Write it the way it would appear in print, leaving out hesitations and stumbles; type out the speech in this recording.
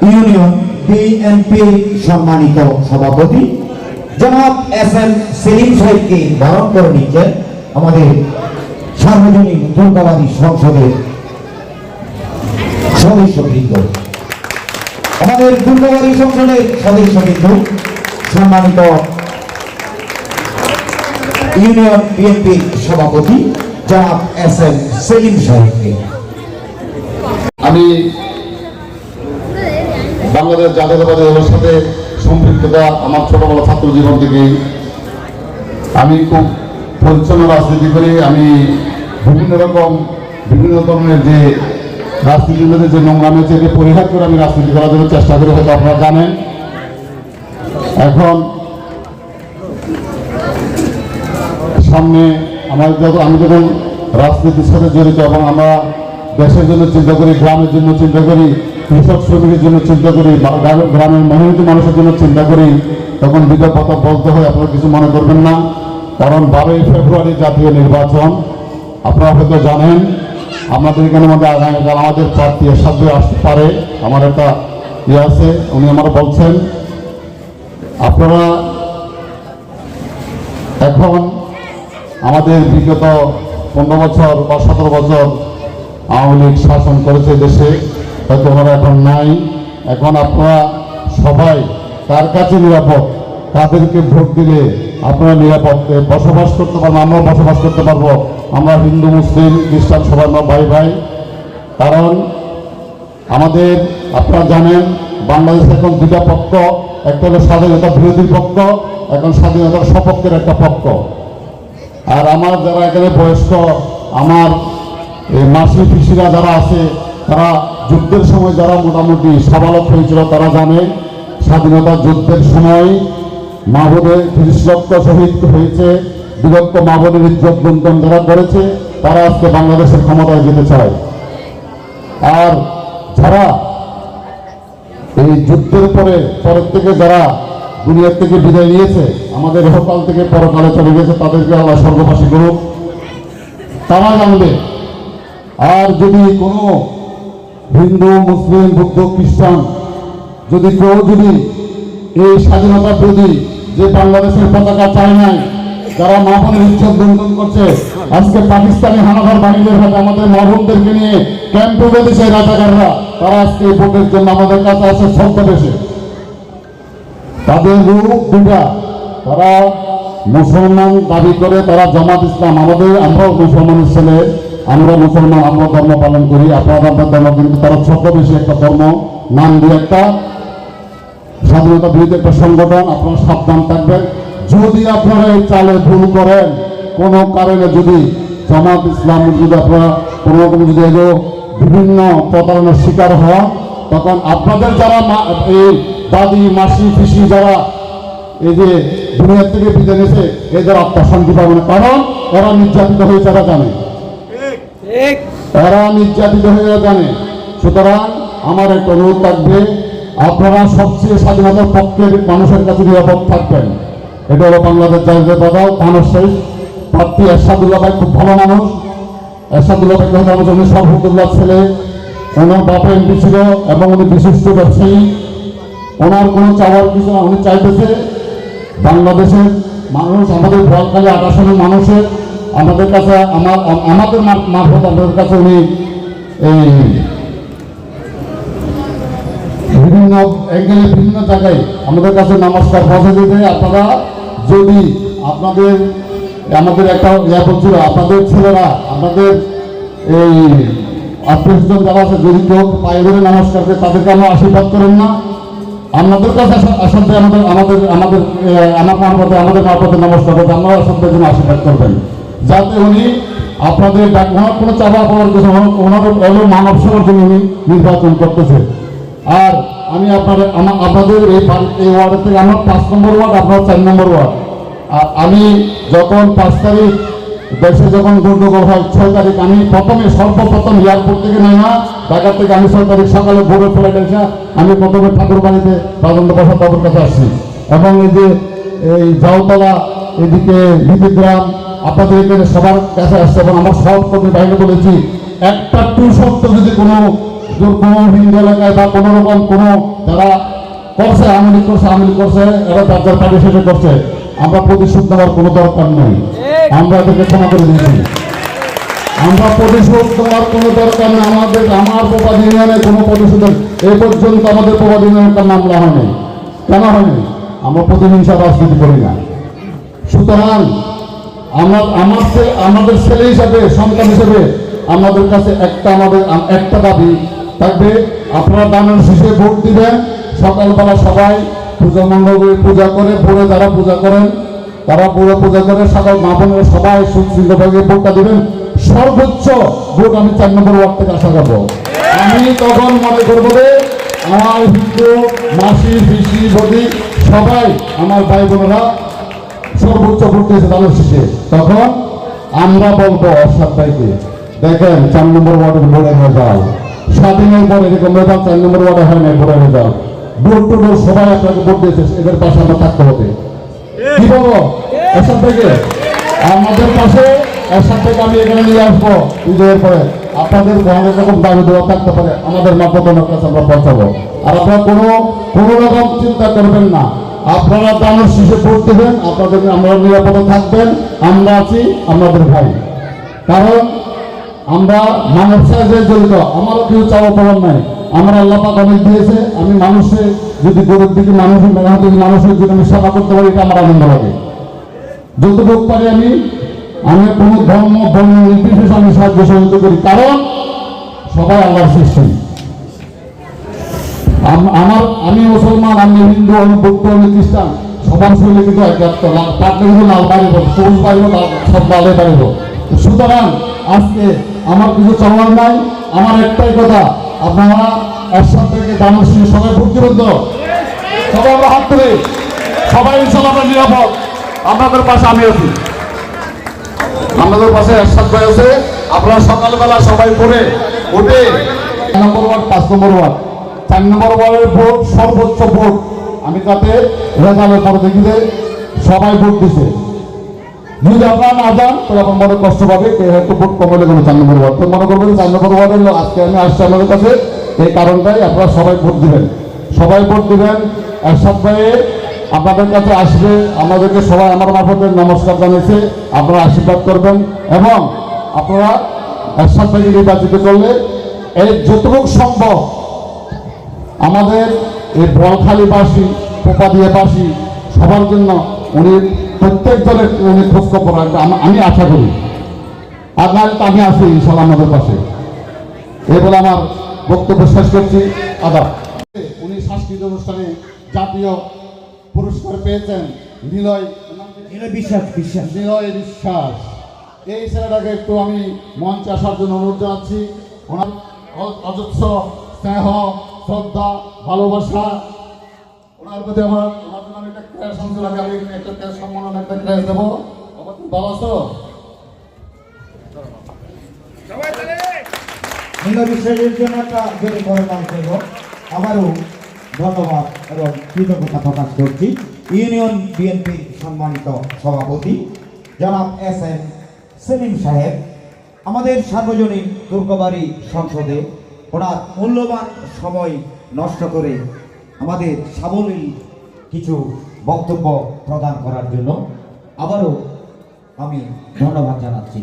Union BNP সম্মানিত সভাপতি জনাব এস.এম. সেলিম সাহেবকে বরণ করে নিচ্ছেন আমাদের সার্বজনীন দুর্গাবাদী সংসদের সদস্যবৃন্দ। আমাদের দুর্গাবাদী সংসদের সদস্যবৃন্দ সম্মানিত ইউনিয়ন বিএনপি সভাপতি জনাব এস.এম. সেলিম সাহেবকে। আমি বাংলাদেশ জাতীয়তাবাদী দলের সাথে সম্পৃক্ততা আমার ছোটবেলা ছাত্র জীবন থেকেই। আমি খুব পরিচ্ছন্ন রাজনীতি করি। আমি বিভিন্ন ধরনের যে রাজনীতির মধ্যে যে নোংরামি আছে এটি পরিহার করে আমি রাজনীতি করার জন্য চেষ্টা করি, হয়তো আপনারা জানেন। এখন সামনে আমি যখন রাজনীতির সাথে জড়িত এবং আমরা দেশের জন্য চিন্তা করি, গ্রামের জন্য চিন্তা করি, কৃষক শ্রমিকের জন্য চিন্তা করি, গ্রামের মেহনতি মানুষের জন্য চিন্তা করি, তখন বিগত কথা বলতে হয়। আপনারা কিছু মনে করবেন না, কারণ 12ই ফেব্রুয়ারি জাতীয় নির্বাচন। আপনারা হয়তো জানেন আমাদের এখানে আগামীকাল আমাদের প্রার্থী সাথে আসতে পারে। আমার একটা আছে, উনি আমার বলছেন আপনারা এখন আমাদের বিগত 15 বছর বা 17 বছর আওয়ামী লীগ শাসন করেছে দেশে, হয়তো ওনারা এখন নাই। এখন আপনারা সবাই কার কাছে নিরাপদ, কাদেরকে ভোট দিলে আপনারা নিরাপদে বসবাস করতে পারবেন, আমরাও বসবাস করতে পারবো। আমরা হিন্দু মুসলিম খ্রিস্টান সবাই আমরা ভাই ভাই। কারণ আমাদের আপনারা জানেন বাংলাদেশে এখন দুটা পক্ষ, একটা হলো স্বাধীনতা বিরোধী পক্ষ, এখন স্বাধীনতার সপক্ষের একটা পক্ষ। আর আমার যারা এখানে বয়স্ক, আমার মাসি পিসিরা যারা আছে, তারা যুদ্ধের সময় যারা মোটামুটি সাবালক হয়েছিল তারা জানে স্বাধীনতা যুদ্ধের সময় মা বোনের 30 লক্ষ শহীদ হয়েছে। বিভক্ত মা বোনের ইজ্জত বন্টন যারা করেছে তারা আজকে বাংলাদেশের ক্ষমতায় যেতে চায়। আর যারা এই যুদ্ধের পরের থেকে যারা দুনিয়ার থেকে বিদায় নিয়েছে, আমাদের ইহকাল থেকে পরকালে চলে গেছে, তাদেরকে আল্লাহ স্বর্গবাসী করুক, তারা জানবে। আর যদি কোনো হিন্দু মুসলিম বৌদ্ধ খ্রিস্টান যদি কেউ যদি এই স্বাধীনতা বিরোধী যে বাংলাদেশের পতাকা চায় নাই, যারা মা বোনের ইজ্জত বন্টন করছে, আজকে পাকিস্তানি হানাদার বাহিনীর হাতে আমাদের মা বোনদেরকে নিয়ে ক্যাম্পে বেঁধেছে রাজাকাররা, তারা আজকে ভোটের জন্য আমাদের কাছে আসে ছদ্মবেশে। তাদের রূপ দুটা, তারা মুসলমান দাবি করে, তারা জামাত ইসলাম। আমরাও মুসলমানের ছেলে, আমরা মুসলমান, আমরা ধর্ম পালন করি, আপনারা আপনার ধর্ম, কিন্তু তারা ছদ্মবেশে একটা ধর্ম নাম দিয়ে একটা স্বাধীনতা বিরোধী একটা সংগঠন। আপনারা সাবধান থাকবেন। যদি আপনারা এই চালে ভুল করেন, কোনো কারণে যদি জামাত ইসলাম যদি আপনারা কোনো রকম যদি বিভিন্ন প্রতারণার শিকার হওয়া, তখন আপনাদের যারা এই দাদি মাসি পিসি যারা এই যে দুনিয়ার থেকে বিদায় নিয়েছে, এদের আত্মা শান্তি পাবে না। কারণ এরা নির্যাতিত হয়েছে, এরা জানে, এরা নির্যাতিত হয়ে জানে। সুতরাং আমার একটা অনুরোধ থাকবে, আপনারা সবচেয়ে স্বাধীনতার পক্ষের মানুষের কাছে নিরাপদ থাকবেন। এটা হলো বাংলাদেশ জাতীয়তাবাদী মানুষ শেষ প্রার্থী এরশাদুল্লাহ ভাই, খুব ভালো মানুষ। এরশাদুল্লাহ ভাই উনি সরফতুল্লাহ ছেলে, ওনার বাপা এমপি ছিল এবং উনি বিশিষ্ট ব্যবসায়ী। ওনার কোনো চাওয়ার কিছু না, উনি চাইতেছে বাংলাদেশের মানুষ, আমাদের বোয়ালখালী 8 আসনের মানুষের আমাদের কাছে আমাদের মারফত আমাদের কাছে উনি এই বিভিন্ন অ্যাঙ্গেলে বিভিন্ন জায়গায় আমাদের কাছে নমস্কার পৌঁছে দিতে। আপনারা যদি আমাদের একটা বলছিল, আপনাদের ছেলেরা, আপনাদের এই আত্মীয়স্বজন যারা আছে, যদি কেউ পায়ে ধরে নমস্কার করে তাদেরকে আমরা আশীর্বাদ করেন না। আপনাদের কাছে আসাতে আমাদের মারফতে নমস্কার করতে আমরা আসাদের জন্য আশীর্বাদ করবেন, যাতে উনি আপনাদের ওনার কোনো চাপা পাওয়ার কিছু, ওনার এলো মানব সেবার জন্য উনি নির্বাচন করতেছে। আর আমি আপনাদের এই ওয়ার্ডের থেকে আমার 5 নম্বর ওয়ার্ড, আপনার 4 নম্বর ওয়ার্ড। আর আমি যখন 5 তারিখ দেশে যখন গন্ডগোল হয়, 6 তারিখ আমি সর্বপ্রথম এয়ারপোর্ট থেকে নেমা ঢাকা থেকে আমি 6 তারিখ সকালে ভোরের ফ্লাইট এসে আমি প্রথমে ঠাকুরবাড়িতে রাজেন্দ্র প্রসাদ বাবুর কাছে আসছি। এবং এই যে এই জাউতলা, এদিকে বিদ্যুগ্রাম, আপনাদের এখানে সবার কাছে আসছে। এবং আমার সব কর্মী বাইরে বলেছি, একটা টু শব্দ যদি কোনো কোনো হিন্দু এলাকায় বা কোনো রকম কোনো যারা করছে আওয়ামী লীগ করছে এরা তার পার্টি শেষে করছে, আমরা প্রতিশোধ নেওয়ার কোনো দরকার নেই, আমরা এদেরকে ক্ষমা করে দিয়েছি। আমরা প্রতিশোধ নেওয়ার কোনো দরকার নেই। আমার প্রবাদ ইউনিয়নে কোনো প্রতিশোধের এই পর্যন্ত আমাদের প্রবাদ ইউনিয়নের একটা মামলা হয়নি। কেন হয়নি? আমরা প্রতিহিংসা রাজনীতি করি না। সুতরাং আমাদের ছেলে হিসাবে, সন্তান হিসেবে আমাদের কাছে আমাদের একটা দাবি থাকবে, আপনারা দানের শেষে ভোট দিবেন। সকালবেলা সবাই পূজা মণ্ডপে পূজা করে, ভোরে যারা পূজা করেন তারা ভোরে পূজা করে, সকাল মা বোনেরা সবাই সুশৃঙ্খলভাবে ভোটটা দিবেন। সর্বোচ্চ ভোট আমি 4 নম্বর ওয়ার্ড থেকে আশা করবো। আমি তখন মনে করবো যে আমার হিন্দু মাসি পিসি বদি সবাই আমার ভাই বোনেরা সর্বোচ্চ ভোট দিয়েছে দানের শেষে। তখন আমরা বলবো অর্ষাদ ভাইকে, দেখেন 4 নম্বর ওয়ার্ডের ভোটে হয়ে যাও, স্বাধীনের পরে এরকম রেজাল্ট 4 নম্বর ওয়ার্ডে হয় না, ভোটে হয়ে যাও। ডোর টু ডোর সবাই আপনাকে ভোট দিয়েছে, এদের পাশে আমরা থাকতে হবে। কি বলবো অর্ষাদ ভাইকে? আমাদের পাশে অর্ষাদ ভাইকে আমি এখানে নিয়ে আসবো বিজয়ের পরে। আপনাদের অনেক রকম দাবি দেওয়া থাকতে পারে, আমাদের মাধ্যমের কাছে আমরা পৌঁছাবো। আর আপনারা কোনো রকম চিন্তা করবেন না, আপনারা দানের শীষে ভোট দেবেন, আপনাদের আমরা নিরাপদে থাকবেন। আমরা আছি আপনাদের ভাই, কারণ আমরা মানব সাহায্যে জড়িত। আমারও কিছু চাওয়া পাওয়ার নাই, আমার আল্লাহ পাক অনেক দিয়েছে। আমি মানুষের যদি গরিব দিকে মানুষের মানুষের যদি আমি সেবা করতে পারি, এটা আমার আনন্দ লাগে। যতটুকু পারি আমি কোনো ধর্ম বর্ণ নির্বিশেষে আমি সাহায্য সহযোগিতা করি, কারণ সবাই আল্লাহর সৃষ্টি। আমি মুসলমান, আমি হিন্দু, আমি বৌদ্ধ, আমি খ্রিস্টান, সবার শরীরে কিন্তু পাটলে কিন্তু লাল বাড়িব, সবুজ বাড়িব, সব লালে বাড়িব। সুতরাং আজকে আমার কিছু চাওয়ার নাই, আমার একটাই কথা, আপনারা একসাথ থেকে দানের শীষে সবাই ভোট দিবেন তো? সবাই আমরা হাত তুলে, সবাই ইনশাল্লাহ আমরা নিরাপদ। আপনাদের পাশে আমি আছি, আপনাদের পাশে একসাথ ভাই আছে। আপনারা সকালবেলা সবাই করে উঠে 4 নম্বর ওয়ার্ড, 5 নম্বর ওয়ার্ড, 4 নম্বর ওয়ার্ডের ভোট সর্বোচ্চ ভোট আমি তাতে রেজাল্টের পরে দেখি যে সবাই ভোট দিছে। যদি আপনারা না যান তাহলে আপনার মনে কষ্ট পাবে, একটু ভোট কমালে কোনো 4 নম্বর ওয়ার্ড তো মনে করবেন 4 নম্বর ওয়ার্ডের লোক আজকে আমি আসছি আমাদের কাছে, এই কারণটাই আপনারা সবাই ভোট দিবেন, সবাই ভোট দিবেন। একসাথ ভাই আপনাদের কাছে আসবে, আমাদেরকে সবাই আমার মারফতে নমস্কার জানিয়েছে, আপনারা আশীর্বাদ করবেন এবং আপনারা একসাথ ভাইকে নির্বাচিত করলে এই যতটুকু সম্ভব আমাদের এই বলখালীবাসী, পোপাদিয়াবাসী সবার জন্য উনি প্রত্যেক দলের উনি খোঁজখবর রাখবেন, আমি আশা করি। আর নাহলে তো আমি আছি ইনশাল্লাহ আমাদের পাশে। এই বলে আমার বক্তব্য শেষ করছি। আদাব। উনি সাংস্কৃতিক অনুষ্ঠানে জাতীয় পুরস্কার পেয়েছেন নিলয় বিশ্বাস। এই ছেলেটাকে একটু আমি মঞ্চে আসার জন্য অনুরোধ জানাচ্ছি। ওনার অজস্র স্নেহ, শ্রদ্ধা, ভালোবাসা, ওনার প্রতি আমার একটা ক্র্যাশ অঞ্চল আগে আমি একটা ক্র্যাশ সম্মান একটা ক্র্যাশ দেবো। ভালো আছো? নিলয় বিশ্বাসের জন্য একটা জোরে করতাম দেব। আবারও ধন্যবাদ এবং কৃতজ্ঞতা প্রকাশ করছি ইউনিয়ন বিএনপির সম্মানিত সভাপতি জনাব এসএম সেলিম সাহেব। আমাদের সার্বজনীন দুর্গাবাড়ি সংসদে ওনার মূল্যবান সময় নষ্ট করে আমাদের সাবলীল কিছু বক্তব্য প্রদান করার জন্য আবারও আমি ধন্যবাদ জানাচ্ছি।